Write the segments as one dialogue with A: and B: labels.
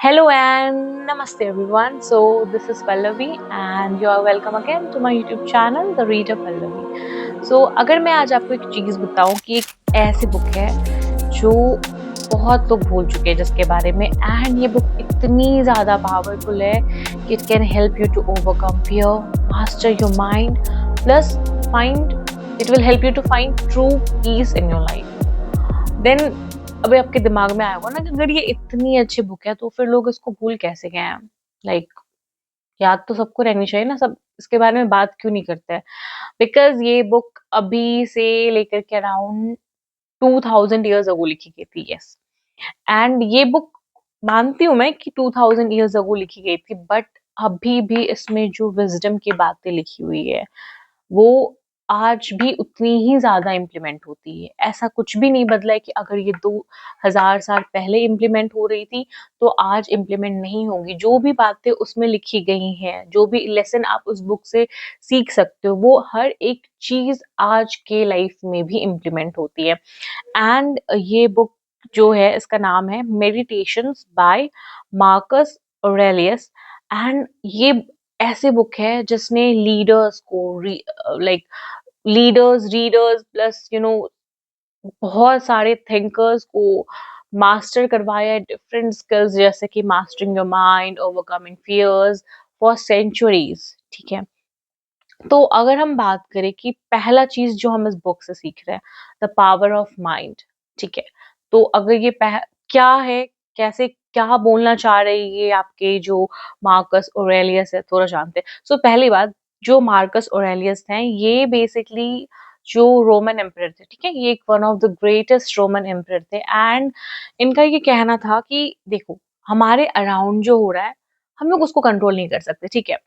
A: Hello and namaste everyone. So this is Pallavi and you are welcome again to my YouTube channel The Reader Pallavi. So अगर मैं आज आपको एक चीज़ बताऊं कि एक ऐसी बुक है जो बहुत लोग भूल चुके हैं जिसके बारे में एंड ये बुक इतनी ज़्यादा पावरफुल है कि it can help you to overcome fear, master your mind, plus find it will help you to find true peace in your life. Then अभी आपके दिमाग में आया होगा ना कि अगर ये इतनी अच्छी बुक है तो फिर लोग इसको भूल कैसे गए हैं। लाइक याद तो सबको रहनी चाहिए ना, सब इसके बारे में बात क्यों नहीं करते हैं? बिकॉज ये बुक अभी से लेकर के अराउंड 2000 ईयर्स अगो लिखी गई थी। यस, एंड ये बुक मानती हूँ मैं कि 2000 ईयर्स अगो लिखी गई थी, बट अभी भी इसमें जो विजडम की बातें लिखी हुई है वो आज भी उतनी ही ज़्यादा इम्प्लीमेंट होती है। ऐसा कुछ भी नहीं बदला है कि अगर ये 2000 साल पहले इम्प्लीमेंट हो रही थी, तो आज इम्प्लीमेंट नहीं होंगी। जो भी बातें उसमें लिखी गई हैं, जो भी लेसन आप उस बुक से सीख सकते हो, वो हर एक चीज़ आज के लाइफ में भी इम्प्लीमेंट होती है। एंड ये बुक जो है, इसका नाम है Meditations by Marcus Aurelius. And ये ऐसे बुक है जिसने लीडर्स को लाइक लीडर्स, रीडर्स, प्लस बहुत सारे थिंकर्स को मास्टर करवाया है डिफरेंट स्किल्स, जैसे कि mastering your mind, overcoming fears for centuries. ठीक है, तो अगर हम बात करें कि पहला चीज जो हम इस बुक से सीख रहे हैं, द पावर ऑफ माइंड। ठीक है, तो अगर ये क्या है, कैसे, क्या बोलना चाह रहे हैं ये आपके जो मार्कस ऑरेलियस है, थोड़ा जानते हैं। सो पहली बात, जो मार्कस ऑरेलियस हैं ये बेसिकली जो रोमन एम्परर थे। ठीक है, ये एक one of the greatest Roman emperor थे। एंड इनका ये कहना था कि देखो, हमारे अराउंड जो हो रहा है हम लोग उसको कंट्रोल नहीं कर सकते। ठीक है,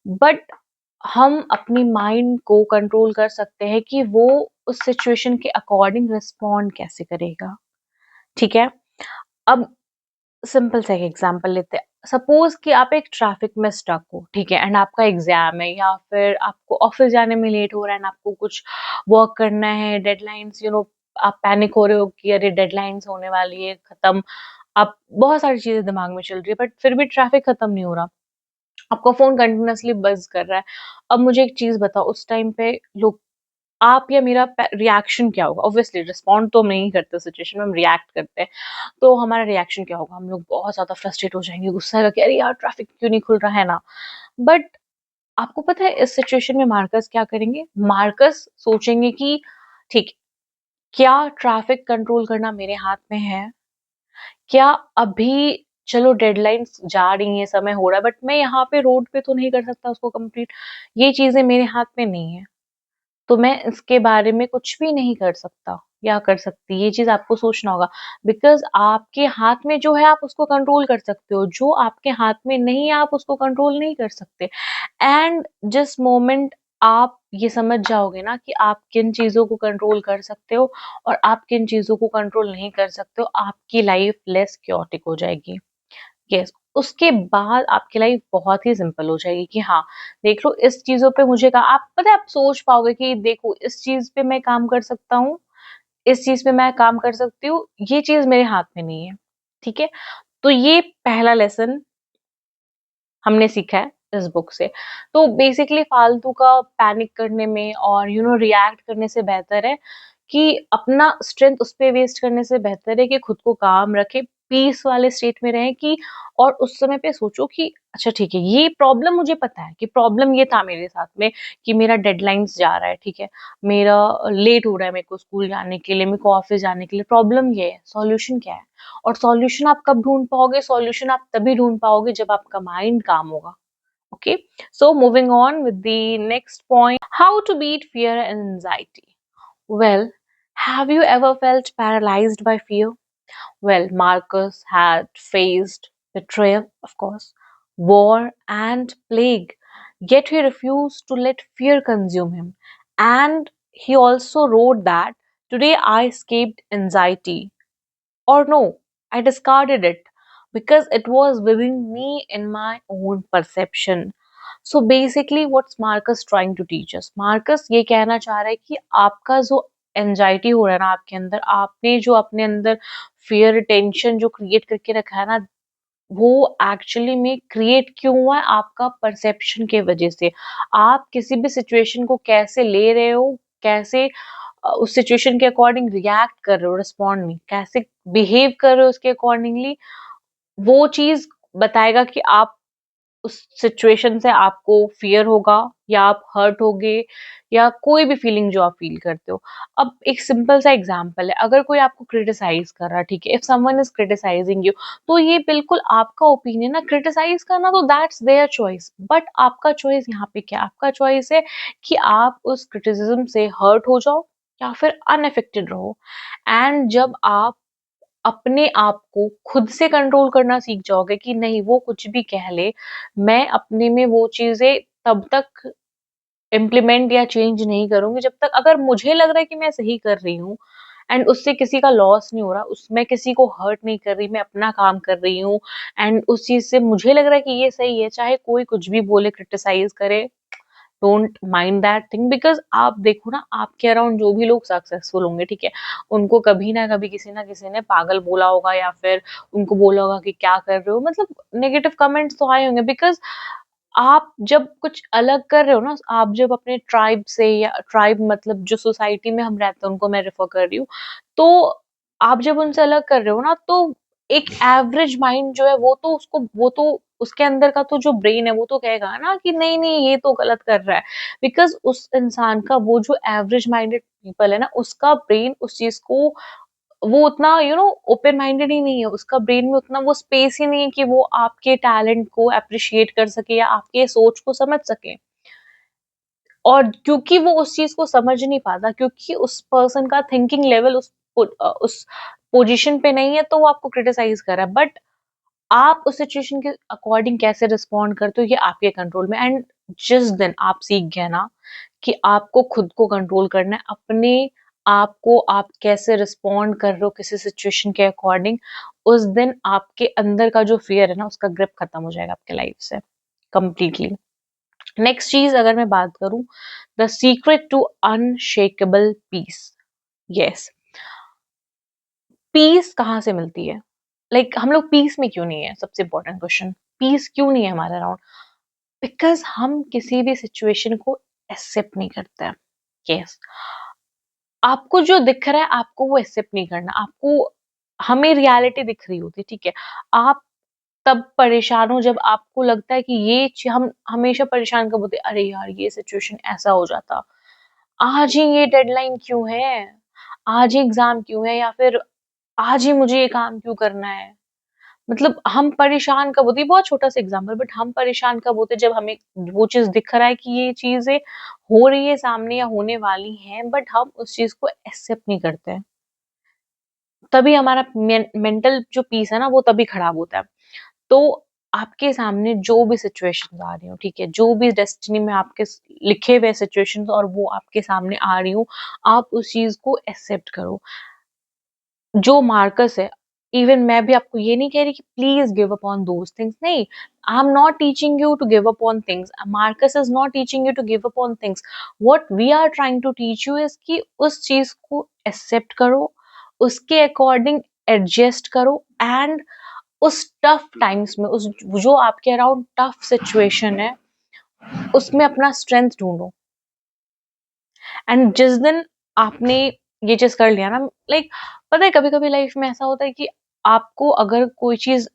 A: बट हम अपनी माइंड को कंट्रोल कर सकते हैं कि वो उस सिचुएशन के अकॉर्डिंग रिस्पॉन्ड कैसे करेगा। ठीक है, अब सिंपल सा एक एग्जांपल लेते हैं। सपोज कि आप एक ट्रैफिक में स्टक हो, ठीक है, एंड आपका एग्जाम है या फिर आपको ऑफिस जाने में लेट हो रहा है एंड आपको कुछ वर्क करना है, डेडलाइंस, आप पैनिक हो रहे हो कि अरे डेडलाइंस होने वाली है खत्म। आप बहुत सारी चीजें दिमाग में चल रही है, बट फिर भी ट्रैफिक खत्म नहीं हो रहा, आपका फ़ोन कंटीन्यूअसली बज़ कर रहा है। अब मुझे एक चीज़ बताओ, उस टाइम पे लोग, आप या मेरा रिएक्शन क्या होगा? ऑब्वियसली रिस्पॉन्ड तो हम नहीं करते उस सिचुएशन में, हम रिएक्ट करते हैं। तो हमारा रिएक्शन क्या होगा? हम लोग बहुत ज़्यादा फ्रस्ट्रेट हो जाएँगे, गुस्सा आएगा कि अरे यार ट्रैफिक क्यों नहीं खुल रहा है ना? बट आपको पता है इस सिचुएशन में मार्कस क्या करेंगे? मार्कस सोचेंगे कि ठीक है, क्या ट्रैफिक कंट्रोल करना मेरे हाथ में है? क्या अभी, चलो डेडलाइन्स जा रही हैं, समय हो रहा है, बट मैं यहाँ पे रोड पे तो नहीं कर सकता उसको कंप्लीट। ये चीज़ें मेरे हाथ में नहीं है, तो मैं इसके बारे में कुछ भी नहीं कर सकता या कर सकती। ये चीज़ आपको सोचना होगा, बिकॉज़ आपके हाथ में जो है आप उसको कंट्रोल कर सकते हो, जो आपके हाथ में नहीं है आप उसको कंट्रोल नहीं कर सकते। एंड जिस मोमेंट आप ये समझ जाओगे ना कि आप किन चीज़ों को कंट्रोल कर सकते हो और आप किन चीज़ों को कंट्रोल नहीं कर सकते हो, आपकी लाइफ लेस chaotic हो जाएगी। यस, उसके बाद आपकी लाइफ बहुत ही सिंपल हो जाएगी कि हाँ, देख लो इस चीज़ों पे मुझे आप पता है, आप सोच पाओगे कि देखो इस चीज़ पे मैं काम कर सकता हूँ, इस चीज़ पे मैं काम कर सकती हूँ, ये चीज़ मेरे हाथ में नहीं है। ठीक है? तो ये पहला लेसन हमने सीखा है इस बुक से। तो बेसिकली फालतू का पैनिक करने में और रिएक्ट करने से बेहतर है कि अपना स्ट्रेंथ उस पे वेस्ट करने से बेहतर है कि खुद को काम रखें, पीस वाले स्टेट में रहें कि, और उस समय पे सोचो कि अच्छा ठीक है, ये प्रॉब्लम मुझे पता है कि प्रॉब्लम ये था मेरे साथ में कि मेरा डेडलाइन्स जा रहा है, ठीक है? मेरा लेट हो रहा है मेरे को स्कूल जाने के लिए, मेरे को ऑफिस जाने के लिए, प्रॉब्लम ये है, सॉल्यूशन क्या है? और सॉल्यूशन आप कब ढूँढ पाओगे? सॉल्यूशन आप तभी ढूँढ पाओगे जब आपका माइंड काम होगा। Okay, so moving on with the next point, how to beat fear and anxiety. Well, have you ever felt paralyzed by fear? Well, Marcus had faced betrayal, of course, war and plague, yet he refused to let fear consume him. And he also wrote that today I escaped anxiety, or no, I discarded it because it was within me in my own perception. So basically, what's Marcus trying to teach us? Marcus ये कहना चाह रहा है कि आपका जो anxiety हो रहा है ना आपके अंदर, आपने जो अपने अंदर फियर टेंशन जो क्रिएट करके रखा है ना, वो एक्चुअली में क्रिएट क्यों हुआ है? आपका परसेप्शन के वजह से। आप किसी भी सिचुएशन को कैसे ले रहे हो, कैसे उस सिचुएशन के अकॉर्डिंग रिएक्ट कर रहे हो, रिस्पॉन्ड नहीं, कैसे बिहेव कर रहे हो उसके अकॉर्डिंगली, वो चीज़ बताएगा कि आप उस सिचुएशन से आपको फ़ियर होगा या आप हर्ट होगे या कोई भी फीलिंग जो आप फ़ील करते हो। अब एक सिंपल सा एग्ज़ाम्पल है, अगर कोई आपको क्रिटिसाइज़ कर रहा है, ठीक है? If someone is criticising you, तो ये बिल्कुल आपका ओपिनियन है, क्रिटिसाइज़ करना तो दैट्स देयर चॉइस, बट आपका चॉइस यहाँ पे क्या है? आपका चॉइस है कि आप उस क्रिटिसिज़्म से हर्ट हो जाओ या फिर अनअफेक्टेड रहो। एंड जब आप अपने आप को खुद से कंट्रोल करना सीख जाओगे कि नहीं, वो कुछ भी कह ले, मैं अपने में वो चीज़ें तब तक इम्प्लीमेंट या चेंज नहीं करूँगी जब तक अगर मुझे लग रहा है कि मैं सही कर रही हूँ एंड उससे किसी का लॉस नहीं हो रहा, उस मैं किसी को हर्ट नहीं कर रही, मैं अपना काम कर रही हूँ एंड उस चीज़ से मुझे लग रहा है कि ये सही है, चाहे कोई कुछ भी बोले, क्रिटिसाइज़ करे, don't mind that thing, because आप देखो ना, आपके अराउंड जो भी लोग सक्सेसफुल होंगे, ठीक है? उनको कभी ना कभी किसी ना किसी ने पागल बोला होगा या फिर उनको बोला होगा कि क्या कर रहे हो? मतलब नेगेटिव कमेंट्स तो आए होंगे, बिकॉज़ आप जब कुछ अलग कर रहे हो ना, आप जब अपने ट्राइब से, या ट्राइब मतलब जो सोसाइटी में हम रहते हैं उनको मैं रेफ़र कर रही हूँ। तो आप जब उनसे अलग कर रहे हो ना, तो एक एवरेज माइंड जो है वो तो उसके अंदर का तो जो ब्रेन है वो तो कहेगा ना कि नहीं, नहीं ये तो गलत कर रहा है। बिकॉज़ उस इंसान का वो जो एवरेज माइंडेड पीपल है ना, उसका ब्रेन उस चीज़ को वो उतना ओपन माइंडेड ही नहीं है। उसका ब्रेन में उतना वो स्पेस ही नहीं है कि वो आपके टैलेंट को एप्रिशिएट कर सके या आपके सोच को समझ सके। और क्योंकि वो उस चीज़ को समझ नहीं पाता, क्योंकि उस पर्सन का थिंकिंग लेवल उस पोज़ीशन पे नहीं है, तो वो आपको क्रिटिसाइज़ कर रहा है। बट आप उस सिचुएशन के अकॉर्डिंग कैसे रिस्पॉन्ड करते हो, ये आपके कंट्रोल में। एंड जिस दिन आप सीख गए ना कि आपको खुद को कंट्रोल करना है, अपने आप को आप कैसे रिस्पॉन्ड कर रहे हो किसी सिचुएशन के अकॉर्डिंग, उस दिन आपके अंदर का जो फ़ियर है ना, उसका ग्रिप खत्म हो जाएगा आपके लाइफ़ से, कंप्लीटली। नेक्स्ट चीज़ अगर मैं बात करूँ, the secret to unshakable peace. Yes, peace कहाँ से मिलती है? लाइक हम लोग पीस में क्यों नहीं है? सबसे इम्पोर्टेंट क्वेश्चन, पीस क्यों नहीं है हमारे अराउंड? बिकॉज़ हम किसी भी सिचुएशन को एक्सेप्ट नहीं करते हैं। यस, आपको जो दिख रहा है आपको वो एक्सेप्ट नहीं करना। आपको हमें रियलिटी दिख रही होती है, ठीक है? आप तब परेशान हो जब आपको लगता है कि ये हम हमेशा परेशान कब होते हैं, अरे यार ये सिचुएशन ऐसा हो जाता, आज ही ये डेडलाइन क्यों है, आज ही एग्जाम क्यों है, या फिर आज ही मुझे ये काम क्यों करना है। मतलब हम परेशान कब होते हैं, बहुत छोटा-सा एग्ज़ाम्पल, बट हम परेशान कब होते हैं जब हमें वो चीज़ दिख रहा है कि ये चीज़ें हो रही है सामने या होने वाली हैं, बट हम उस चीज़ को एक्सेप्ट नहीं करते हैं। तभी हमारा मेंटल जो पीस है ना, वो तभी खराब होता है। तो आपके सामने जो भी सिचुएशंस आ रही हो, ठीक है? जो भी डेस्टिनी में आपके लिखे हुए सिचुएशंस और वो आपके सामने आ रही हो, आप उस चीज़ को एक्सेप्ट करो। जो मार्कस है, इवन मैं भी आपको ये नहीं कह रही कि please give up on those things, नहीं, I am not teaching you to give up on things, Marcus is not teaching you to give up on things. What we are trying to teach you is कि उस चीज को accept करो, उसके according adjust करो, and उस tough times में, उस जो आपके अराउंड टफ सिचुएशन है, उसमें अपना स्ट्रेंथ ढूंढो। एंड जिस दिन आपने ये चीज कर लिया ना, लाइक पता है कभी कभी लाइफ में ऐसा होता है कि आपको अगर कोई चीज,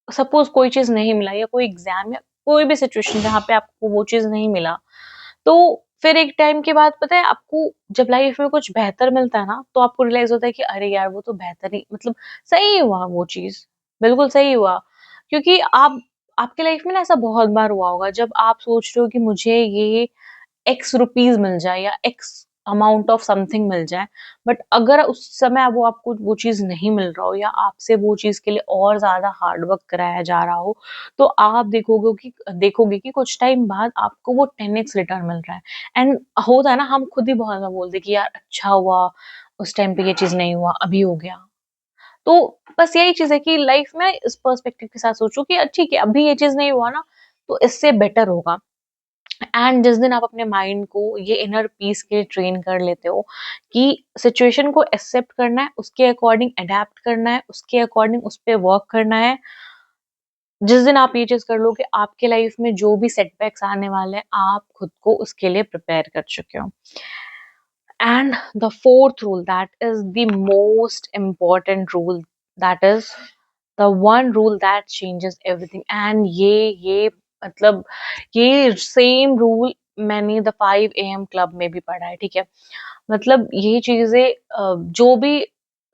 A: सपोज कोई चीज नहीं मिला, या कोई एग्जाम या कोई भी सिचुएशन जहाँ पे आपको वो चीज नहीं मिला, तो फिर एक टाइम के बाद पता है आपको, जब लाइफ में कुछ बेहतर मिलता है ना, तो आपको रियलाइज होता है कि अरे यार वो तो बेहतर ही, मतलब सही हुआ वो चीज, बिल्कुल सही हुआ। क्योंकि आप, आपके लाइफ में ना ऐसा बहुत बार हुआ होगा जब आप सोच रहे हो कि मुझे ये एक्स रुपीज मिल जाए या एक्स अमाउंट ऑफ समथिंग मिल जाए, बट अगर उस समय वो आपको वो चीज नहीं मिल रहा हो या आपसे वो चीज के लिए और ज्यादा हार्ड वर्क कराया जा रहा हो, तो आप देखोगे कि कुछ टाइम बाद आपको वो 10x रिटर्न मिल रहा है। एंड होता है ना, हम खुद ही बहुत बार बोलते हैं कि यार अच्छा हुआ उस टाइम पे ये चीज नहीं हुआ, अभी हो गया। तो बस यही चीज है कि लाइफ में इस पर्सपेक्टिव के साथ सोचो कि ठीक है, अभी ये चीज नहीं हुआ ना, तो इससे बेटर होगा। एंड जिस दिन आप अपने माइंड को ये इनर पीस के लिए ट्रेन कर लेते हो कि सिचुएशन को एक्सेप्ट करना है, उसके अकॉर्डिंग अडेप्ट करना है, उसके अकॉर्डिंग उस पे वर्क करना है, जिस दिन आप ये चीज़ कर लोगे, आपके लाइफ में जो भी सेटबैक्स आने वाले हैं, आप खुद को उसके लिए प्रिपेयर कर चुके हो। And the fourth rule, that is the most important rule, that is the one rule that changes everything. And ये मतलब ये सेम रूल मैंने द 5 AM क्लब में भी पढ़ा है, ठीक है। मतलब ये चीजें जो भी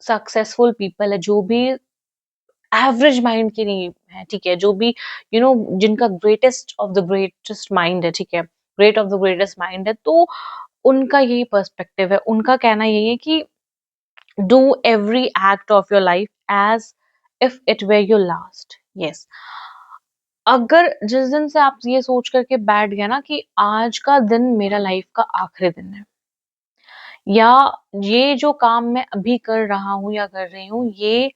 A: सक्सेसफुल पीपल है, जो भी एवरेज माइंड की नहीं है, ठीक है, जो भी जिनका greatest of the greatest mind है, ठीक है, great of the greatest mind है, तो उनका यही पर्सपेक्टिव है। उनका कहना यही है कि do every act of your life as if it were your last. Yes, अगर जिस दिन से आप ये सोच करके बैठ गया ना कि आज का दिन मेरा लाइफ का आखिरी दिन है, या ये जो काम मैं अभी कर रहा हूँ या कर रही हूँ, ये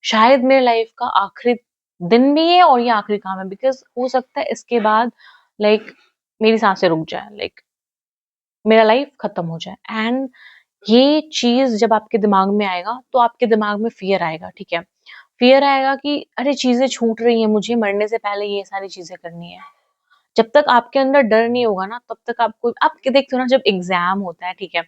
A: शायद मेरे लाइफ का आखिरी दिन भी है और ये आखिरी काम है, बिकॉज हो सकता है इसके बाद लाइक मेरी सांसें रुक जाए, लाइक मेरा लाइफ खत्म हो जाए। एंड ये चीज जब आपके दिमाग में आएगा, तो आपके दिमाग में फियर आएगा, ठीक है। फियर आएगा कि अरे चीजें छूट रही हैं, मुझे मरने से पहले ये सारी चीजें करनी है। जब तक आपके अंदर डर नहीं होगा ना, तब तक आपको, आप देखते हो ना, जब एग्जाम होता है, ठीक है,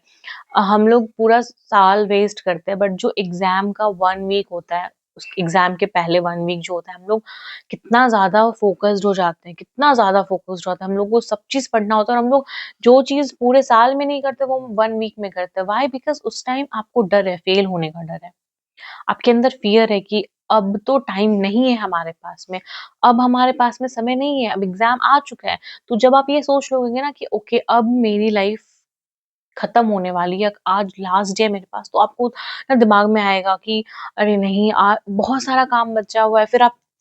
A: हम लोग पूरा साल वेस्ट करते हैं, बट जो एग्जाम का 1 वीक होता है, उस एग्जाम के पहले 1 वीक जो होता है, हम लोग कितना ज्यादा फोकस्ड हो जाते हैं, कितना ज्यादा फोकस्ड होता है। हम लोग को सब चीज पढ़ना होता है, और हम लोग जो चीज पूरे साल में नहीं करते, वो 1 वीक में करते हैं। वाई? बिकॉज उस टाइम आपको डर है, फेल होने का डर है, आपके अंदर फियर है कि अब तो टाइम नहीं है हमारे पास में, अब हमारे पास में समय नहीं है, अब एग्जाम आ चुका है। तो जब आप ये सोच लोगे ना कि ओके, अब मेरी लाइफ खत्म होने वाली है, आज लास्ट डे है मेरे पास, तो आपको ना दिमाग में आएगा कि अरे नहीं, बहुत सारा काम बचा हुआ है।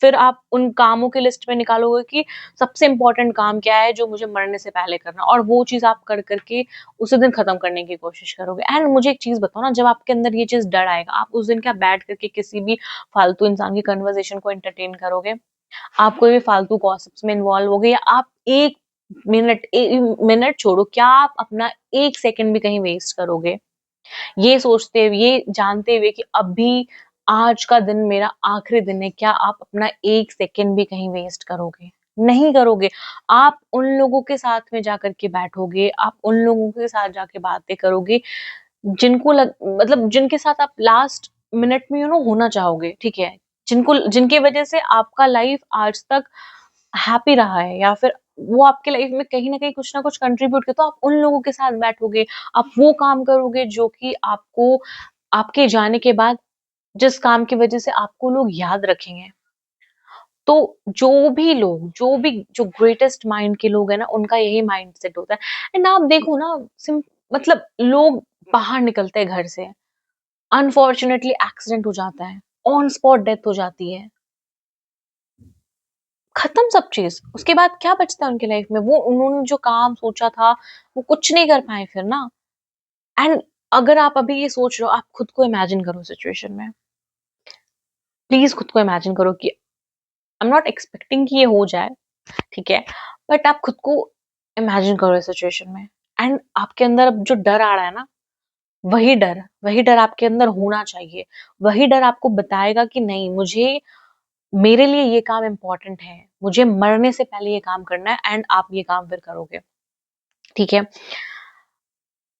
A: फिर आप उन कामों की लिस्ट में निकालोगे कि सबसे इम्पोर्टेंट काम क्या है जो मुझे मरने से पहले करना, और वो चीज आप कर करके उसी दिन खत्म करने की कोशिश करोगे। एंड मुझे एक चीज बताओ ना, जब आपके अंदर ये चीज डर आएगा, आप उस दिन क्या बैठ करके किसी भी फालतू इंसान की कन्वर्सेशन को एंटरटेन करोगे? आप कोई भी फालतू गॉसिप्स में इन्वॉल्व हो गए, या आप एक मिनट छोड़ो, क्या आप अपना 1 सेकंड भी कहीं वेस्ट करोगे ये सोचते हुए, ये जानते हुए कि अभी आज का दिन मेरा आखिरी दिन है? क्या आप अपना 1 सेकंड भी कहीं वेस्ट करोगे? नहीं करोगे। आप उन लोगों के साथ में जाकर के बैठोगे, आप उन लोगों के साथ जाके बातें करोगे मतलब जिनके साथ आप लास्ट मिनट में होना चाहोगे, ठीक है, जिनके वजह से आपका लाइफ आज तक हैप्पी रहा है, या फिर वो आपके लाइफ में कहीं ना कहीं कुछ ना कुछ कंट्रीब्यूट किया, तो आप उन लोगों के साथ बैठोगे, आप वो काम करोगे जो कि आपको आपके जाने के बाद, जिस काम की वजह से आपको लोग याद रखेंगे। तो जो ग्रेटेस्ट माइंड के लोग हैं ना, उनका यही माइंड सेट होता है। एंड आप देखो ना, मतलब लोग बाहर निकलते हैं घर से, अनफॉर्चुनेटली एक्सीडेंट हो जाता है, ऑन स्पॉट डेथ हो जाती है, खत्म सब चीज। उसके बाद क्या बचता है उनके लाइफ में? वो उन्होंने जो काम सोचा था, वो कुछ नहीं कर पाए फिर ना। एंड अगर आप अभी ये सोच रहे हो, आप खुद को इमेजिन करो सिचुएशन में, प्लीज खुद को इमेजिन करो कि आई एम नॉट एक्सपेक्टिंग कि ये हो जाए, ठीक है, बट आप खुद को इमेजिन करो इस सिचुएशन में। एंड आपके अंदर अब जो डर आ रहा है ना, वही डर आपके अंदर होना चाहिए। वही डर आपको बताएगा कि नहीं, मुझे मेरे लिए ये काम इम्पोर्टेंट है, मुझे मरने से पहले ये काम करना है, एंड आप ये काम फिर करोगे, ठीक है।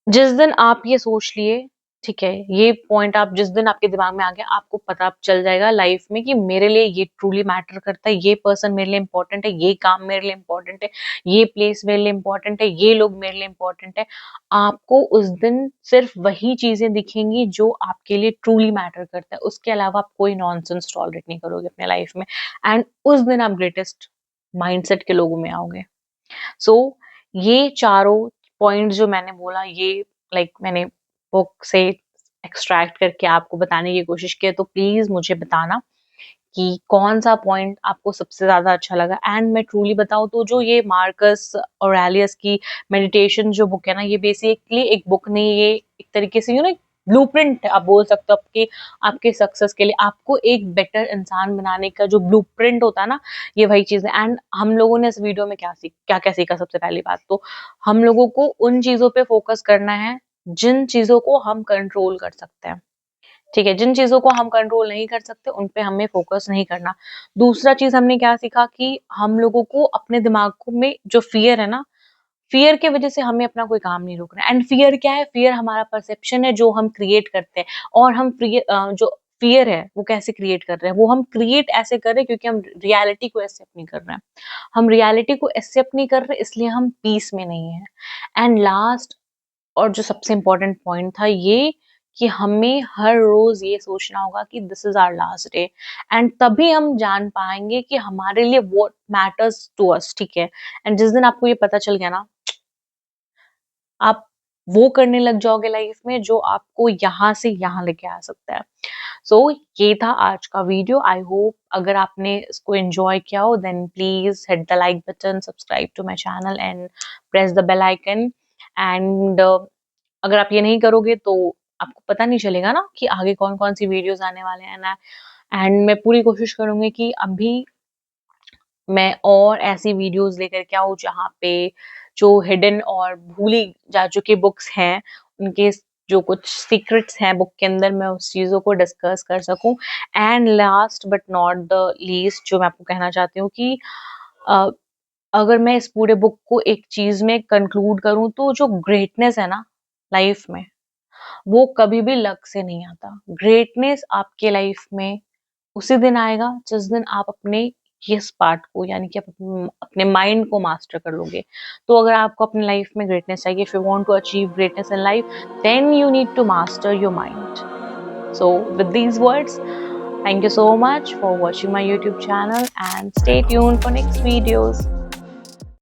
A: जिस दिन आप ये सोच लिए, ठीक है, ये पॉइंट आप जिस दिन आपके दिमाग में आ गया, आपको पता चल जाएगा लाइफ में कि मेरे लिए ये ट्रूली मैटर करता है, ये पर्सन मेरे लिए इम्पोर्टेंट है, ये काम मेरे लिए इम्पोर्टेंट है, ये प्लेस मेरे लिए इम्पोर्टेंट है, ये लोग मेरे लिए इम्पोर्टेंट है। आपको उस दिन सिर्फ वही चीजें दिखेंगी जो आपके लिए ट्रूली मैटर करता है, उसके अलावा आप कोई नॉनसेंस टॉलरेट नहीं करोगे अपने लाइफ में। एंड उस दिन आप ग्रेटेस्ट माइंडसेट के लोगों में आओगे। सो ये चारों पॉइंट जो मैंने बोला, ये मैंने बुक से एक्सट्रैक्ट करके आपको बताने की कोशिश की है, तो प्लीज मुझे बताना कि कौन सा पॉइंट आपको सबसे ज्यादा अच्छा लगा। एंड मैं ट्रूली बताऊं तो जो ये मार्कस ऑरेलियस की मेडिटेशन जो बुक है ना, ये बेसिकली एक बुक नहीं, ये एक तरीके से ब्लूप्रिंट आप बोल सकते हो आपके आपके सक्सेस के लिए। आपको एक बेटर इंसान बनाने का जो ब्लूप्रिंट होता है ना, ये वही चीज है। एंड हम लोगों ने इस वीडियो में क्या क्या सीखा? सबसे पहली बात तो हम लोगों को उन चीजों पे फोकस करना है जिन चीजों को हम कंट्रोल कर सकते हैं, ठीक है, जिन चीज़ों को हम कंट्रोल नहीं कर सकते, उन पे हमें फ़ोकस नहीं करना। दूसरा चीज़ हमने क्या सीखा कि हम लोगों को अपने दिमाग को में जो फ़ियर है ना, फ़ियर के वज़ह से हमें अपना कोई काम नहीं रोकना है। एंड फ़ियर क्या है? फ़ियर हमारा परसेप्शन है जो हम क्रिएट करते हैं और हम जो फ़ियर है, वो कैसे क्रिएट कर रहे हैं? वो हम क्रिएट ऐसे कर रहे हैं क्योंकि हम रियलिटी को एक्सेप्ट नहीं कर रहे हैं। हम रियलिटी को एक्सेप्ट नहीं कर रहे, इसलिए हम पीस में नहीं हैं। एंड लास्ट और जो सबसे इम्पोर्टेंट पॉइंट था ये कि हमें हर रोज ये सोचना होगा कि this is our last day, and तभी हम जान पाएंगे कि हमारे लिए व्हाट मैटर्स टू अस। ठीक है, एंड जिस दिन आपको ये पता चल गया ना, आप वो करने लग जाओगे लाइफ में जो आपको यहाँ से यहाँ लेके आ सकता है। सो ये था आज का वीडियो। आई होप अगर आपने इसको एंजॉय किया हो, then please hit the like button, subscribe to my channel and press the bell icon. And अगर आप ये नहीं करोगे तो आपको पता नहीं चलेगा ना कि आगे कौन-कौन सी वीडियोज़ आने वाले हैं ना। एंड मैं पूरी कोशिश करूँगी कि अभी मैं और ऐसी वीडियोज़ लेकर के आऊँ जहाँ पे जो हिडन और भूली जा चुकी बुक्स हैं, उनके जो कुछ सीक्रेट्स हैं बुक के अंदर, मैं उस चीज़ों को डिस्कस कर सकूँ। And last but not the least जो मैं आपको कहना चाहती हूँ कि अ, अगर मैं इस पूरे बुक को एक चीज़ में कंक्लूड करूँ तो जो ग्रेटनेस है ना लाइफ में, वो कभी भी लक से नहीं आता। ग्रेटनेस आपके लाइफ में उसी दिन आएगा जिस दिन आप अपने इस पार्ट को, यानी कि आप अपने माइंड को मास्टर कर लोगे। तो अगर आपको अपनी लाइफ में ग्रेटनेस चाहिए, if you want to achieve greatness in life, then you need to master your mind. So with these words, thank you so much for watching my YouTube channel and stay tuned for next videos.